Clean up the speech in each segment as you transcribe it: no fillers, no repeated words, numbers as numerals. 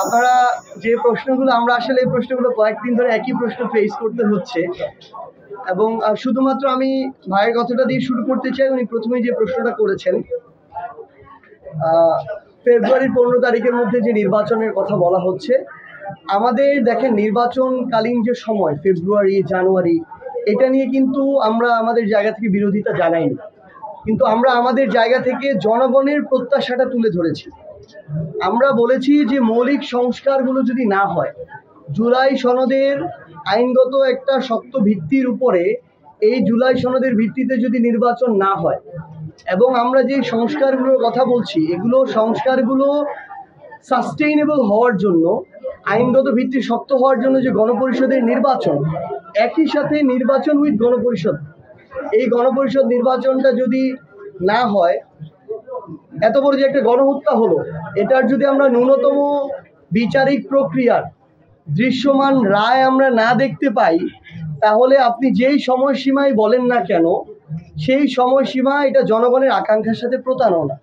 আপনারা যে প্রশ্নগুলো আমরা আসলে এই প্রশ্নগুলো কয়েকদিন ধরে একই প্রশ্ন ফেস করতে হচ্ছে এবং শুধুমাত্র আমি ভাইয়ের কথাটা দিয়ে শুরু করতে চাই। উনি প্রথমেই যে প্রশ্নটা করেছেন ফেব্রুয়ারির 15 তারিখের মধ্যে যে নির্বাচনের কথা বলা হচ্ছে, আমাদের দেখেন নির্বাচনকালীন যে সময় ফেব্রুয়ারি জানুয়ারি, এটা নিয়ে কিন্তু আমরা আমাদের জায়গা থেকে বিরোধিতা জানাইনি, কিন্তু আমরা আমাদের জায়গা থেকে জনগণের প্রত্যাশাটা তুলে ধরেছি। আমরা বলেছি যে মৌলিক সংস্কারগুলো যদি না হয়, জুলাই সনদের আইনগত একটা শক্ত ভিত্তির উপরে এই জুলাই সনদের ভিত্তিতে যদি নির্বাচন না হয়, এবং আমরা যে সংস্কারগুলোর কথা বলছি এগুলো সংস্কারগুলো সাস্টেইনেবল হওয়ার জন্য, আইনগত ভিত্তি শক্ত হওয়ার জন্য যে গণপরিষদের নির্বাচন, একই সাথে নির্বাচন উইথ গণপরিষদ, এই গণপরিষদ নির্বাচনটা যদি না হয়, এত বড় যে একটা গণহত্যা হলো, এটার যদি আমরা ন্যূনতম বিচারিক প্রক্রিয়ার দৃশ্যমান রায় আমরা না দেখতে পাই, তাহলে আপনি যেই সময়সীমায় বলেন না কেন, সেই সময়সীমা এটা জনগণের আকাঙ্ক্ষার সাথে প্রতারণা।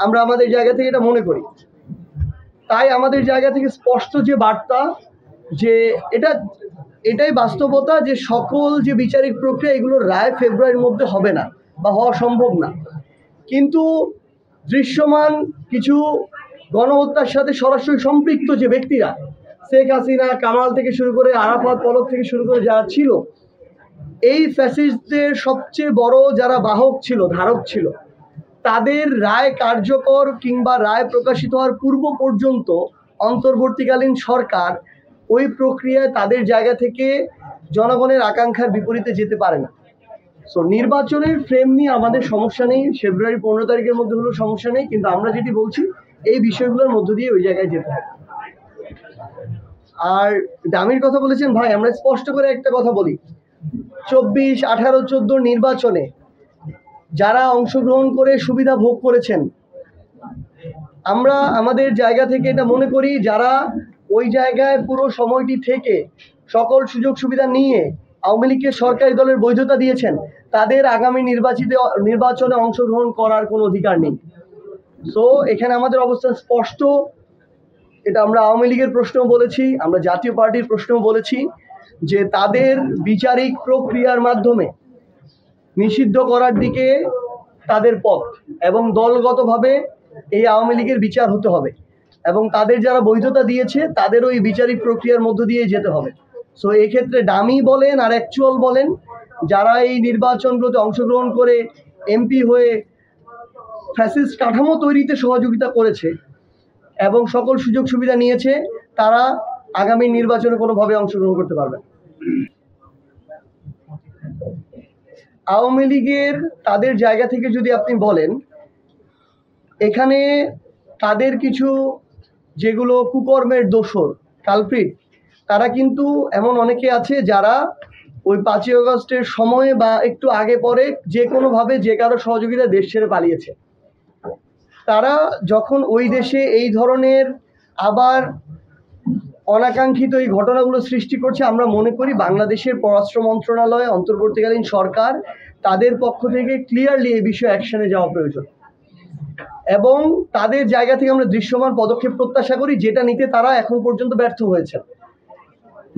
আমরা আমাদের জায়গা থেকে এটা মনে করি। তাই আমাদের জায়গা থেকে স্পষ্ট যে বার্তা, যে এটাই বাস্তবতা যে সকল যে বিচারিক প্রক্রিয়া এগুলোর রায় ফেব্রুয়ারির মধ্যে হবে না বা হওয়া সম্ভব না। কিন্তু দৃশ্যমান কিছু গণহত্যার সাথে সরাসরি সম্পৃক্ত যে ব্যক্তিরা, শেখ হাসিনা, কামাল থেকে শুরু করে আরাফাত, পলক থেকে শুরু করে যারা ছিল, এই ফ্যাসিস্টদের সবচেয়ে বড় যারা বাহক ছিল, ধারক ছিল, তাদের রায় কার্যকর কিংবা রায় প্রকাশিত হওয়ার পূর্ব পর্যন্ত অন্তর্বর্তীকালীন সরকার ওই প্রক্রিয়ায় তাদের জায়গা থেকে জনগণের আকাঙ্ক্ষার বিপরীতে যেতে পারে না। সো নির্বাচনের ফ্রেম নিয়ে আমাদের সমস্যা নেই, ফেব্রুয়ারি 15 তারিখের মধ্যে হলেও সমস্যা নেই, কিন্তু আমরা যেটি বলছি এই বিষয়গুলোর মধ্য দিয়ে ওই জায়গায় যেতে হবে। আর দামির কথা বলেছেন ভাই, আমরা স্পষ্ট করে একটা কথা বলি, 24, 18, 14 নির্বাচনে যারা অংশগ্রহণ করে সুবিধা ভোগ করেছেন, আমরা আমাদের জায়গা থেকে এটা মনে করি, যারা ওই জায়গায় পুরো সময়টি থেকে সকল সুযোগ সুবিধা নিয়ে আওয়ামী লীগকে সরকারি দলের বৈধতা দিয়েছেন, তাদের আগামী নির্বাচনে অংশগ্রহণ করার কোনো অধিকার নেই। সো এখানে আমাদের অবস্থান স্পষ্ট। এটা আমরা আওয়ামী লীগের প্রশ্নও বলেছি, আমরা জাতীয় পার্টির প্রশ্নও বলেছি যে তাদের বিচারিক প্রক্রিয়ার মাধ্যমে নিষিদ্ধ করার দিকে তাদের পথ, এবং দলগতভাবে এই আওয়ামী লীগের বিচার হতে হবে, এবং তাদের যারা বৈধতা দিয়েছে তাদেরও এই বিচারিক প্রক্রিয়ার মধ্য দিয়ে যেতে হবে। সো এই ক্ষেত্রে ডামি বলেন আর অ্যাকচুয়াল বলেন, যারা এই নির্বাচনগুলোতে অংশগ্রহণ করে এমপি হয়ে ফ্যাসিস্ট কাঠামো তৈরিতে সহযোগিতা করেছে এবং সকল সুযোগ সুবিধা নিয়েছে, তারা আগামী নির্বাচনে কোনোভাবে অংশগ্রহণ করতে পারবে। আওয়ামী লীগের তাদের জায়গা থেকে যদি আপনি বলেন, এখানে তাদের কিছু যেগুলো কুকর্মের দোসর, কালপ্রিট, তারা কিন্তু এমন অনেকে আছে যারা ওই 5ই আগস্টের সময়ে বা একটু আগে পরে যে কোনোভাবে যে কারো সহযোগিতা দেশ ছেড়ে পালিয়েছে। তারা যখন ওই দেশে এই ধরনের আবার অনাকাঙ্ক্ষিত এই ঘটনাগুলো সৃষ্টি করছে, আমরা মনে করি বাংলাদেশের পররাষ্ট্র মন্ত্রণালয়, অন্তর্বর্তীকালীন সরকার, তাদের পক্ষ থেকে ক্লিয়ারলি এই বিষয়ে অ্যাকশনে যাওয়া প্রয়োজন, এবং তাদের জায়গা থেকে আমরা দৃশ্যমান পদক্ষেপ প্রত্যাশা করি, যেটা নিতে তারা এখন পর্যন্ত ব্যর্থ হয়েছে।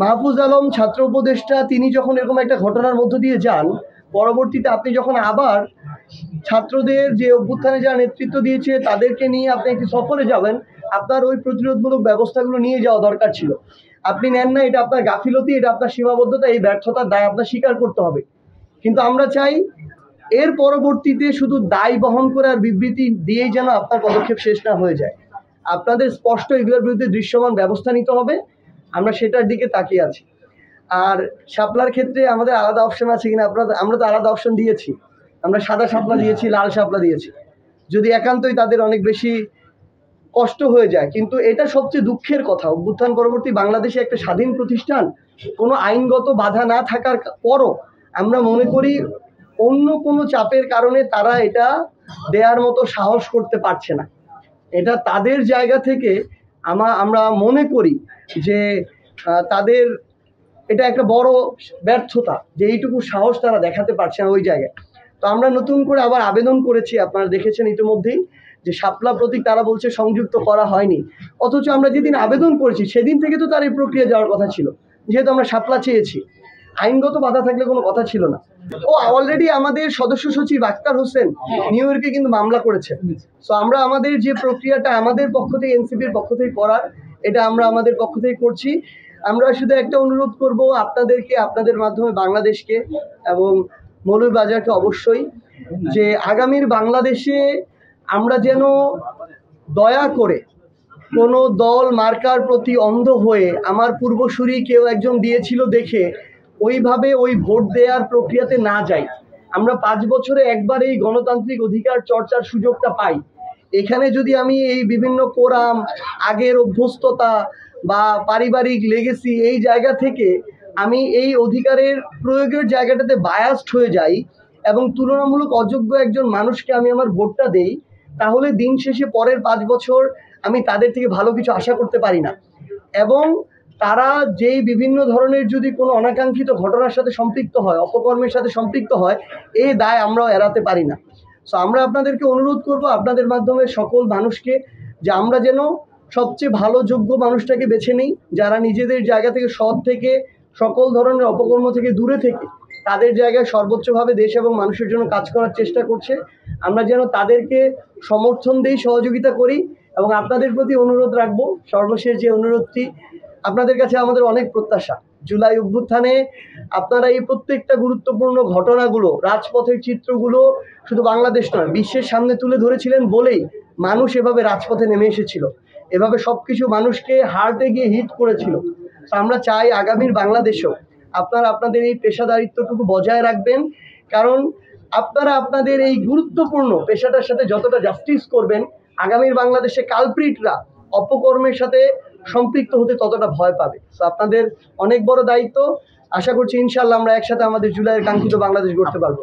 মাহফুজ আলম ছাত্র উপদেষ্টা, তিনি যখন এরকম একটা ঘটনার মধ্য দিয়ে যান, পরবর্তীতে আপনি যখন আবার ছাত্রদের যে অভ্যুত্থানে যারা নেতৃত্ব দিয়েছে তাদেরকে নিয়ে আপনি একটি সফরে যাবেন, আপনার ওই প্রতিরোধমূলক ব্যবস্থাগুলো নিয়ে যাওয়া দরকার ছিল। আপনি নেন না, এটা আপনার গাফিলতি, এটা আপনার সীমাবদ্ধতা, এই ব্যর্থতার দায় আপনার স্বীকার করতে হবে। কিন্তু আমরা চাই এর পরবর্তীতে শুধু দায় বহন করে আর বিবৃতি দিয়েই যেন আপনার পদক্ষেপ শেষ না হয়ে যায়। আপনাদের স্পষ্ট এগুলোর বিরুদ্ধে দৃশ্যমান ব্যবস্থা নিতে হবে, আমরা সেটার দিকে তাকিয়ে আছি। আর শাপলার ক্ষেত্রে আমাদের আলাদা অপশন আছে কিনা, আমরা তো আলাদা অপশন দিয়েছি, আমরা সাদা শাপলা দিয়েছি, লাল শাপলা দিয়েছি, যদি একান্তই তাদের অনেক বেশি কষ্ট হয়ে যায়। কিন্তু এটা সবচেয়ে দুঃখের কথা, অভ্যুত্থান পরবর্তী বাংলাদেশে একটা স্বাধীন প্রতিষ্ঠান, কোনো আইনগত বাধা না থাকার পরও আমরা মনে করি অন্য কোনো চাপের কারণে তারা এটা দেওয়ার মতো সাহস করতে পারছে না। এটা তাদের জায়গা থেকে আমরা মনে করি যে তাদের এটা একটা বড় ব্যর্থতা, যে এইটুকু সাহস তারা দেখাতে পারছে না ওই জায়গায়। তো আমরা নতুন করে আবার আবেদন করেছি, আপনারা দেখেছেন ইতিমধ্যেই, যে শাপলা প্রতীক তারা বলছে সংযুক্ত করা হয়নি, অথচ আমরা যেদিন আবেদন করেছি সেদিন থেকে তো তার এই প্রক্রিয়া যাওয়ার কথা ছিল, যেহেতু আমরা শাপলা চেয়েছি। আইনগত বাধা থাকলে কোনো কথা ছিল না। ও অলরেডি আমাদের সদস্য সচিব আক্তার হোসেন নিউ ইয়র্কে কিন্তু মামলা করেছে। সো আমরা আমাদের যে প্রক্রিয়াটা আমাদের পক্ষ থেকে, এনসিপির পক্ষ থেকে করার, এটা আমরা আমাদের পক্ষ থেকে করছি। আমরা শুধু একটা অনুরোধ করব আপনাদেরকে, আপনাদের মাধ্যমে বাংলাদেশকে এবং মৌলভীবাজারকে অবশ্যই, যে আগামীর বাংলাদেশে আমরা যেন দয়া করে কোনো দল মার্কার প্রতি অন্ধ হয়ে, আমার পূর্বসূরি কেউ একজন দিয়েছিল দেখে ওইভাবে ওই ভোট দেওয়ার প্রক্রিয়াতে না যাই। আমরা 5 বছরে একবার এই গণতান্ত্রিক অধিকার চর্চার সুযোগটা পাই। এখানে যদি আমি এই বিভিন্ন কোরাম, আগের অভ্যস্ততা বা পারিবারিক লেগেসি, এই জায়গা থেকে আমি এই অধিকারের প্রয়োগের জায়গাটাতে বায়াসড হয়ে যাই এবং তুলনামূলক অযোগ্য একজন মানুষকে আমি আমার ভোটটা দেই, তাহলে দিন শেষে পরের 5 বছর আমি তাদের থেকে ভালো কিছু আশা করতে পারি না। এবং তারা যেই বিভিন্ন ধরনের যদি কোনো অনাকাঙ্ক্ষিত ঘটনার সাথে সম্পৃক্ত হয়, অপকর্মের সাথে সম্পৃক্ত হয়, এই দায় আমরাও এড়াতে পারি না। সো আমরা আপনাদেরকে অনুরোধ করব, আপনাদের মাধ্যমে সকল মানুষকে, যে আমরা যেন সবচেয়ে ভালো যোগ্য মানুষটাকে বেছে নিই, যারা নিজেদের জায়গা থেকে, সৎ থেকে, সকল ধরনের অপকর্ম থেকে দূরে থেকে তাদের জায়গায় সর্বোচ্চভাবে দেশ এবং মানুষের জন্য কাজ করার চেষ্টা করছে। আমরা যেন তাদেরকে সমর্থন দিই, সহযোগিতা করি। এবং আপনাদের প্রতি অনুরোধ রাখবো, সর্বশেষ যে অনুরোধটি, আপনাদের কাছে আমাদের অনেক প্রত্যাশা। জুলাই অভ্যুত্থানে আপনারা এই প্রত্যেকটা গুরুত্বপূর্ণ ঘটনাগুলো, রাজপথের চিত্রগুলো শুধু বাংলাদেশ নয়, বিশ্বের সামনে তুলে ধরেছিলেন বলেই মানুষ এভাবে রাজপথে নেমে এসেছিল, এভাবে সব কিছু মানুষকে হার্টে গিয়ে হিট করেছিল। তো আমরা চাই আগামীর বাংলাদেশেও আপনারা আপনাদের এই পেশাদারিত্বটুকু বজায় রাখবেন, কারণ আপনারা আপনাদের এই গুরুত্বপূর্ণ পেশাটার সাথে যতটা জাস্টিস করবেন, আগামীর বাংলাদেশে কালপ্রিটরা অপকর্মের সাথে সম্পৃক্ত হতে ততটা ভয় পাবে। তো আপনাদের অনেক বড় দায়িত্ব। আশা করছি ইনশাআল্লাহ আমরা একসাথে আমাদের জুলাইয়ের কাঙ্ক্ষিত বাংলাদেশ গড়তে পারবো।